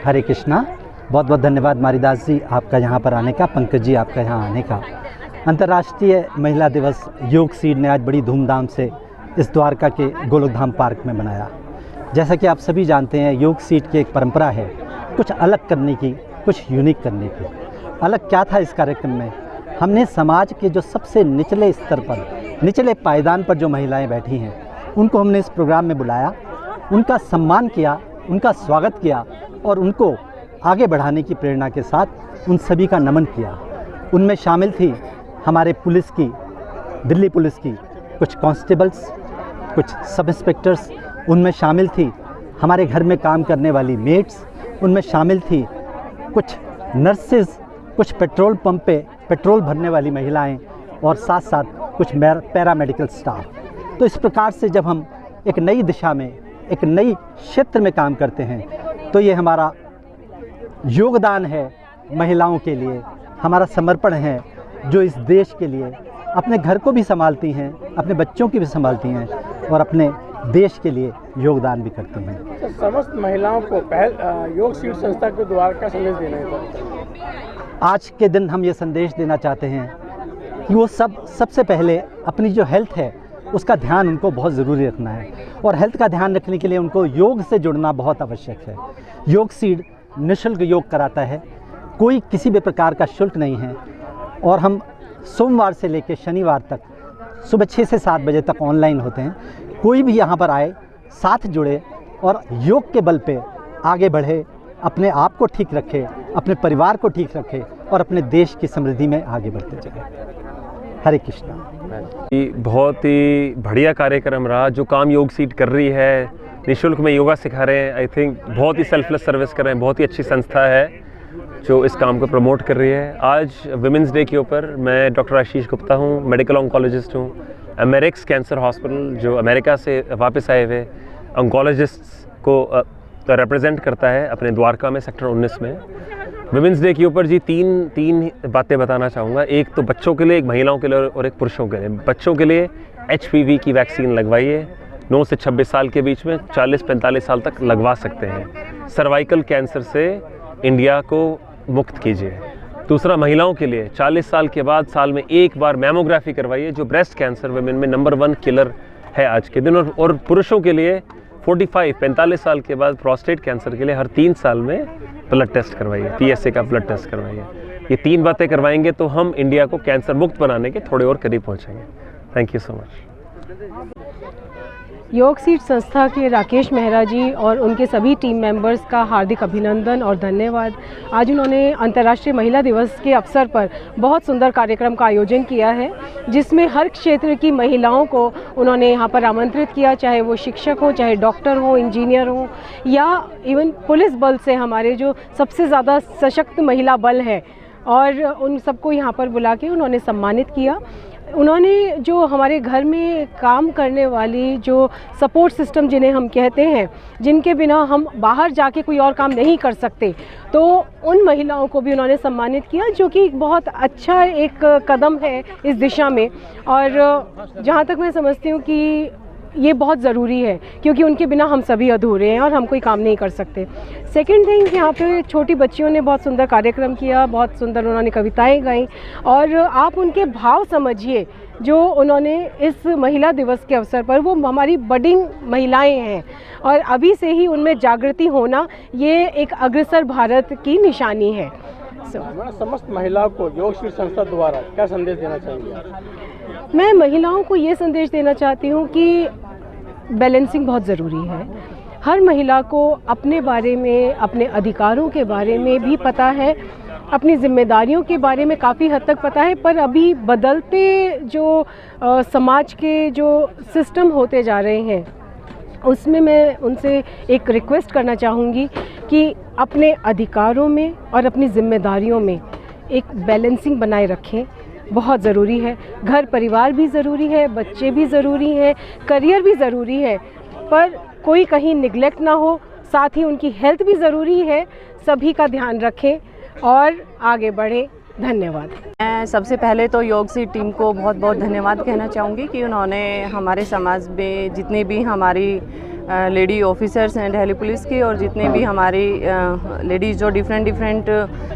हरे कृष्णा। बहुत बहुत धन्यवाद मारीदास जी आपका यहाँ पर आने का, पंकज जी आपका यहाँ आने का। अंतर्राष्ट्रीय महिला दिवस योग सीड ने आज बड़ी धूमधाम से इस द्वारका के गोलोकधाम पार्क में मनाया। जैसा कि आप सभी जानते हैं, योग सीड की एक परंपरा है कुछ अलग करने की, कुछ यूनिक करने की। अलग क्या था इस कार्यक्रम में? हमने समाज के जो सबसे निचले स्तर पर, निचले पायदान पर जो महिलाएं बैठी हैं, उनको हमने इस प्रोग्राम में बुलाया, उनका सम्मान किया, उनका स्वागत किया और उनको आगे बढ़ाने की प्रेरणा के साथ उन सभी का नमन किया। उनमें शामिल थी हमारे पुलिस की, दिल्ली पुलिस की कुछ कांस्टेबल्स, कुछ सब इंस्पेक्टर्स, उनमें शामिल थी हमारे घर में काम करने वाली मेड्स, उनमें शामिल थी कुछ नर्सेज, कुछ पेट्रोल पंप पे पेट्रोल भरने वाली महिलाएं और साथ साथ कुछ पैरामेडिकल स्टाफ। तो इस प्रकार से जब हम एक नई दिशा में, एक नई क्षेत्र में काम करते हैं, तो ये हमारा योगदान है महिलाओं के लिए, हमारा समर्पण है जो इस देश के लिए अपने घर को भी संभालती हैं, अपने बच्चों की भी संभालती हैं और अपने देश के लिए योगदान भी करती हैं। समस्त महिलाओं को पहल योग सीड संस्था के द्वारा क्या संदेश देना है? आज के दिन हम ये संदेश देना चाहते हैं कि वो सबसे पहले अपनी जो हेल्थ है उसका ध्यान उनको बहुत ज़रूरी रखना है और हेल्थ का ध्यान रखने के लिए उनको योग से जुड़ना बहुत आवश्यक है। योग सीड निःशुल्क योग कराता है, कोई किसी भी प्रकार का शुल्क नहीं है और हम सोमवार से लेकर शनिवार तक सुबह 6 से 7 बजे तक ऑनलाइन होते हैं। कोई भी यहाँ पर आए, साथ जुड़े और योग के बल पे आगे बढ़े, अपने आप को ठीक रखे, अपने परिवार को ठीक रखे और अपने देश की समृद्धि में आगे बढ़ते चले। हरे कृष्णा। बहुत ही बढ़िया कार्यक्रम रहा। जो काम योग सीड कर रही है, निःशुल्क में योगा सिखा रहे हैं, आई थिंक बहुत ही सेल्फलेस सर्विस कर रहे हैं। बहुत ही अच्छी संस्था है जो इस काम को प्रमोट कर रही है। आज विमेंस डे के ऊपर मैं डॉक्टर आशीष गुप्ता हूँ, मेडिकल ऑन्कोलॉजिस्ट हूँ। अमेरिक्स कैंसर हॉस्पिटल जो अमेरिका से वापस आए हुए ऑन्कोलॉजिस्ट्स को रिप्रेजेंट करता है अपने द्वारका में सेक्टर 19 में। विमेंस डे के ऊपर जी तीन बातें बताना चाहूँगा। एक तो बच्चों के लिए, एक महिलाओं के लिए और एक पुरुषों के लिए। बच्चों के लिए HPV की वैक्सीन लगवाइए, 9 से 26 साल के बीच में, 40-45 साल तक लगवा सकते हैं। सर्वाइकल कैंसर से इंडिया को मुक्त कीजिए। दूसरा, महिलाओं के लिए 40 साल के बाद साल में एक बार मैमोग्राफी करवाइए, जो ब्रेस्ट कैंसर वुमेन में नंबर 1 किलर है आज के दिन। और पुरुषों के लिए 45 साल के बाद प्रोस्टेट कैंसर के लिए हर 3 साल में ब्लड टेस्ट करवाइए, PSA का ब्लड टेस्ट करवाइए। ये 3 बातें करवाएंगे तो हम इंडिया को कैंसर मुक्त बनाने के थोड़े और करीब पहुंचेंगे। Thank you so much. योग सीड संस्था के राकेश मेहरा जी और उनके सभी टीम मेंबर्स का हार्दिक अभिनंदन और धन्यवाद। आज उन्होंने अंतर्राष्ट्रीय महिला दिवस के अवसर पर बहुत सुंदर कार्यक्रम का आयोजन किया है, जिसमें हर क्षेत्र की महिलाओं को उन्होंने यहाँ पर आमंत्रित किया, चाहे वो शिक्षक हो, चाहे डॉक्टर हो, इंजीनियर हो या इवन पुलिस बल से हमारे जो सबसे ज़्यादा सशक्त महिला बल है, और उन सबको यहाँ पर बुला के उन्होंने सम्मानित किया। उन्होंने जो हमारे घर में काम करने वाली जो सपोर्ट सिस्टम जिन्हें हम कहते हैं, जिनके बिना हम बाहर जाके कोई और काम नहीं कर सकते, तो उन महिलाओं को भी उन्होंने सम्मानित किया, जो कि बहुत अच्छा एक कदम है इस दिशा में। और जहाँ तक मैं समझती हूँ कि ये बहुत ज़रूरी है, क्योंकि उनके बिना हम सभी अधूरे हैं और हम कोई काम नहीं कर सकते। सेकंड थिंग, यहाँ पे छोटी बच्चियों ने बहुत सुंदर कार्यक्रम किया, बहुत सुंदर उन्होंने कविताएं गाई, और आप उनके भाव समझिए जो उन्होंने इस महिला दिवस के अवसर पर, वो हमारी बडिंग महिलाएं हैं और अभी से ही उनमें जागृति होना ये एक अग्रसर भारत की निशानी है। समस्त महिलाओं को योग सीड संस्था द्वारा क्या संदेश देना चाहिए? मैं महिलाओं को ये संदेश देना चाहती हूँ कि बैलेंसिंग बहुत ज़रूरी है। हर महिला को अपने बारे में, अपने अधिकारों के बारे में भी पता है, अपनी जिम्मेदारियों के बारे में काफ़ी हद तक पता है, पर अभी बदलते जो समाज के जो सिस्टम होते जा रहे हैं, उसमें मैं उनसे एक रिक्वेस्ट करना चाहूँगी कि अपने अधिकारों में और अपनी जिम्मेदारियों में एक बैलेंसिंग बनाए रखें। बहुत ज़रूरी है। घर परिवार भी ज़रूरी है, बच्चे भी ज़रूरी हैं, करियर भी ज़रूरी है, पर कोई कहीं निगलेक्ट ना हो। साथ ही उनकी हेल्थ भी ज़रूरी है। सभी का ध्यान रखें और आगे बढ़ें। धन्यवाद। मैं सबसे पहले तो योग सीड टीम को बहुत बहुत धन्यवाद कहना चाहूँगी कि उन्होंने हमारे समाज में जितनी भी हमारी लेडी ऑफिसर्स हैं दिल्ली पुलिस की, और जितने भी हमारी लेडीज़ जो डिफरेंट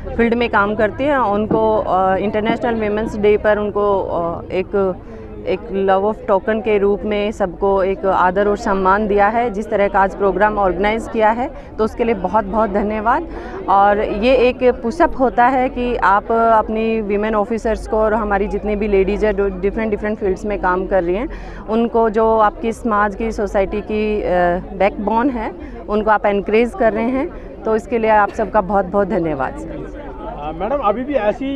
फील्ड में काम करती हैं, उनको इंटरनेशनल वीमेंस डे पर उनको एक लव ऑफ टोकन के रूप में सबको एक आदर और सम्मान दिया है। जिस तरह का आज प्रोग्राम ऑर्गेनाइज़ किया है तो उसके लिए बहुत बहुत धन्यवाद। और ये एक पुशअप होता है कि आप अपनी वीमेन ऑफिसर्स को और हमारी जितनी भी लेडीज़ है डिफरेंट फील्ड्स में काम कर रही हैं, उनको जो आपकी समाज की सोसाइटी की बैकबोन है, उनको आप एनकरेज कर रहे हैं, तो इसके लिए आप सबका बहुत बहुत धन्यवाद। मैडम, अभी भी ऐसी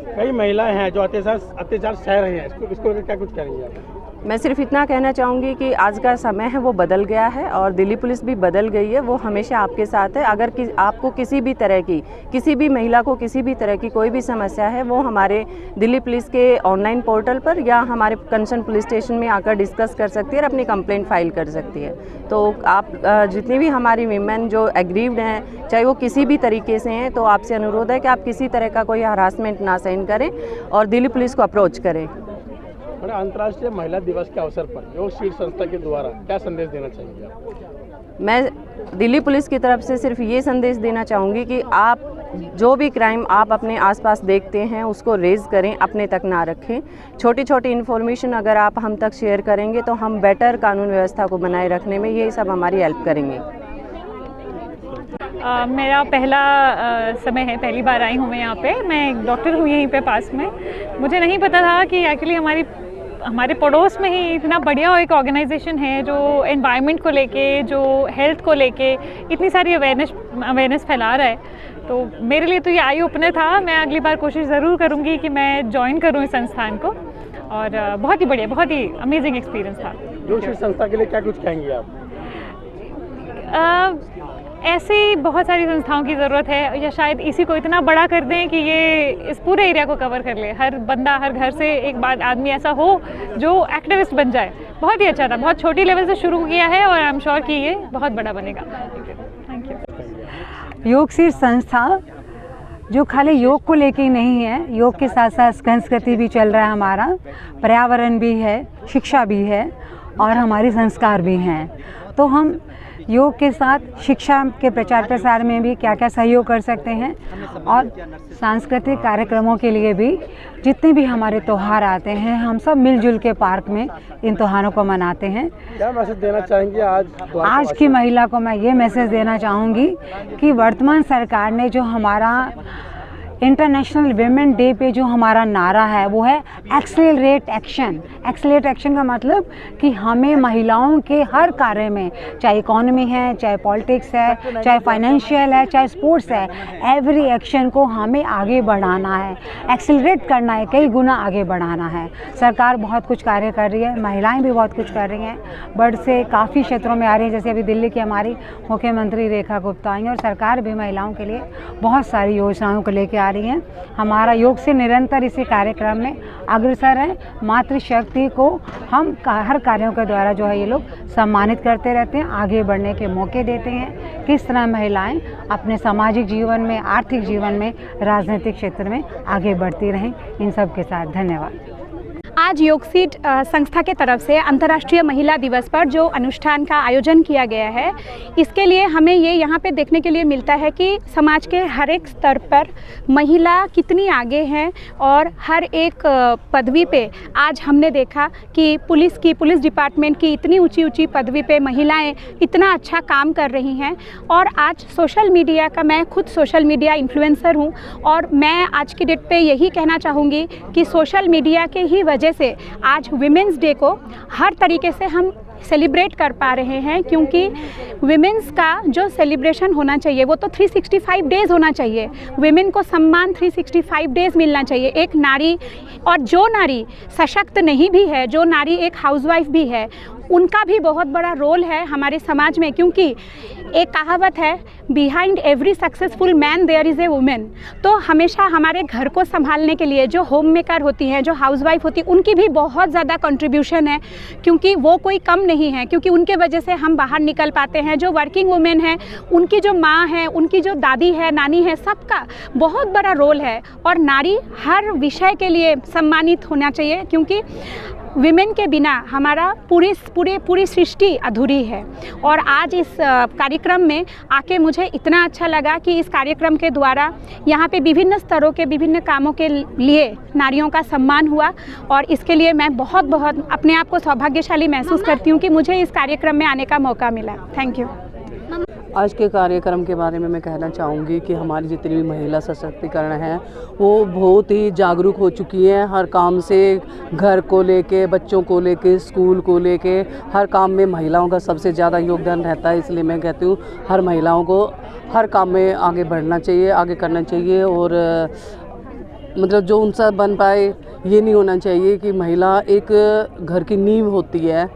कई महिलाएं हैं जो अत्याचार सह रही हैं, इसको लेकर क्या कुछ करेंगे आप? मैं सिर्फ इतना कहना चाहूँगी कि आज का समय है वो बदल गया है, और दिल्ली पुलिस भी बदल गई है। वो हमेशा आपके साथ है। अगर आपको किसी भी महिला को किसी भी तरह की कोई भी समस्या है, वो हमारे दिल्ली पुलिस के ऑनलाइन पोर्टल पर या हमारे कंसर्न पुलिस स्टेशन में आकर डिस्कस कर सकती है और अपनी कंप्लेंट फाइल कर सकती है। तो आप जितनी भी हमारी वीमेन जो एग्रीव्ड हैं, चाहे वो किसी भी तरीके से हैं, तो आपसे अनुरोध है कि आप किसी तरह का कोई हरासमेंट ना सहन करें और दिल्ली पुलिस को अप्रोच करें। अंतर्राष्ट्रीय महिला दिवस के अवसर पर योग सीट संस्था के द्वारा क्या संदेश देना चाहेंगे आप? मैं दिल्ली पुलिस की तरफ से सिर्फ ये संदेश देना चाहूँगी कि आप जो भी क्राइम आप अपने आसपास देखते हैं उसको रेज करें, अपने तक ना रखें। छोटी छोटी इन्फॉर्मेशन अगर आप हम तक शेयर करेंगे तो हम बेटर कानून व्यवस्था को बनाए रखने में ये सब हमारी हेल्प करेंगे। मेरा पहला समय है, पहली बार आई हूँ मैं यहाँ पे। मैं एक डॉक्टर हूँ यहीं पे पास में। मुझे नहीं पता था कि एक्चुअली हमारे पड़ोस में ही इतना बढ़िया एक ऑर्गेनाइजेशन है जो एनवायरनमेंट को लेके, जो हेल्थ को लेके इतनी सारी अवेयरनेस फैला रहा है। तो मेरे लिए तो ये आई ओपनर था। मैं अगली बार कोशिश ज़रूर करूँगी कि मैं ज्वाइन करूँ इस संस्थान को, और बहुत ही बढ़िया, बहुत ही अमेजिंग एक्सपीरियंस था। योग सीट संस्था के लिए क्या कुछ कहेंगे आप? ऐसी बहुत सारी संस्थाओं की ज़रूरत है, या शायद इसी को इतना बड़ा कर दें कि ये इस पूरे एरिया को कवर कर ले। हर बंदा, हर घर से एक बार आदमी ऐसा हो जो एक्टिविस्ट बन जाए। बहुत ही अच्छा था। बहुत छोटी लेवल से शुरू किया है और आई एम श्योर कि ये बहुत बड़ा बनेगा। Thank you. योग सीट संस्था जो खाली योग को लेके ही नहीं है, योग के साथ साथ संस्कृति भी चल रहा है, हमारा पर्यावरण भी है, शिक्षा भी है और हमारे संस्कार भी हैं। तो हम योग के साथ शिक्षा के प्रचार प्रसार में भी क्या क्या सहयोग कर सकते हैं, और सांस्कृतिक कार्यक्रमों के लिए भी जितने भी हमारे त्यौहार आते हैं, हम सब मिलजुल के पार्क में इन त्योहारों को मनाते हैं। क्या मैसेज देना चाहेंगे आज की महिला को? मैं ये मैसेज देना चाहूँगी कि वर्तमान सरकार ने जो हमारा इंटरनेशनल वीमेन डे पे जो हमारा नारा है वो है एक्सेलरेट एक्शन। एक्सेलरेट एक्शन का मतलब कि हमें महिलाओं के हर कार्य में, चाहे इकोनॉमी है, चाहे पॉलिटिक्स है, चाहे फाइनेंशियल है, चाहे स्पोर्ट्स है, एवरी एक्शन को हमें आगे बढ़ाना है, एक्सेलरेट करना है, कई गुना आगे बढ़ाना है। सरकार बहुत कुछ कार्य कर रही है, महिलाएं भी बहुत कुछ कर रही हैं, बढ़ से काफ़ी क्षेत्रों में आ रही है। जैसे अभी दिल्ली की हमारी मुख्यमंत्री रेखा गुप्ता आई हैं, और सरकार भी महिलाओं के लिए बहुत सारी योजनाओं को लेकर आ रही हैं। हमारा योग से निरंतर इसी कार्यक्रम में अग्रसर है। मातृशक्ति को हम हर कार्यों के द्वारा जो है ये लोग सम्मानित करते रहते हैं, आगे बढ़ने के मौके देते हैं। किस तरह महिलाएं अपने सामाजिक जीवन में, आर्थिक जीवन में, राजनीतिक क्षेत्र में आगे बढ़ती रहें। इन सब के साथ धन्यवाद। आज योग सीट संस्था के तरफ से अंतर्राष्ट्रीय महिला दिवस पर जो अनुष्ठान का आयोजन किया गया है, इसके लिए हमें ये यहाँ पे देखने के लिए मिलता है कि समाज के हर एक स्तर पर महिला कितनी आगे हैं, और हर एक पदवी पे आज हमने देखा कि पुलिस डिपार्टमेंट की इतनी ऊंची पदवी पे महिलाएं इतना अच्छा काम कर रही हैं। और आज सोशल मीडिया का, मैं खुद सोशल मीडिया इन्फ्लुएंसर हूँ, और मैं आज की डेट पे यही कहना चाहूँगी कि सोशल मीडिया के ही वजह से आज विमेंस डे को हर तरीके से हम सेलिब्रेट कर पा रहे हैं, क्योंकि विमेंस का जो सेलिब्रेशन होना चाहिए वो तो 365 डेज़ होना चाहिए। विमेन को सम्मान 365 डेज़ मिलना चाहिए। एक नारी, और जो नारी सशक्त नहीं भी है, जो नारी एक हाउसवाइफ भी है, उनका भी बहुत बड़ा रोल है हमारे समाज में, क्योंकि एक कहावत है, behind every successful man there is a women. तो हमेशा हमारे घर को संभालने के लिए जो होम मेकर होती हैं, जो हाउसवाइफ होती है, उनकी भी बहुत ज़्यादा कंट्रीब्यूशन है, क्योंकि वो कोई कम नहीं है, क्योंकि उनके वजह से हम बाहर निकल पाते हैं। जो वर्किंग वुमेन है, उनकी जो माँ है, उनकी जो दादी है, नानी है, सबका बहुत बड़ा रोल है। और नारी हर विषय के लिए सम्मानित होना चाहिए, क्योंकि विमेन के बिना हमारा पूरी सृष्टि अधूरी है। और आज इस कार्यक्रम में आके मुझे इतना अच्छा लगा कि इस कार्यक्रम के द्वारा यहाँ पे विभिन्न स्तरों के विभिन्न कामों के लिए नारियों का सम्मान हुआ, और इसके लिए मैं बहुत अपने आप को सौभाग्यशाली महसूस करती हूँ कि मुझे इस कार्यक्रम में आने का मौका मिला। Thank you. आज के कार्यक्रम के बारे में मैं कहना चाहूँगी कि हमारी जितनी भी महिला सशक्तिकरण है वो बहुत ही जागरूक हो चुकी हैं। हर काम से, घर को लेके, बच्चों को लेके, स्कूल को लेके, हर काम में महिलाओं का सबसे ज़्यादा योगदान रहता है। इसलिए मैं कहती हूँ हर महिलाओं को हर काम में आगे बढ़ना चाहिए, आगे करना चाहिए, और मतलब जो उनसे बन पाए। ये नहीं होना चाहिए कि महिला एक घर की नींव होती है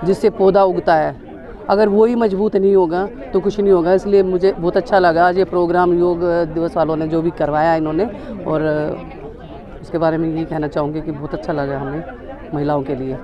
जिससे पौधा उगता है, अगर वो ही मजबूत नहीं होगा तो कुछ नहीं होगा। इसलिए मुझे बहुत अच्छा लगा आज ये प्रोग्राम योग दिवस वालों ने जो भी करवाया इन्होंने, और उसके बारे में यही कहना चाहूँगी कि बहुत अच्छा लगा हमें महिलाओं के लिए।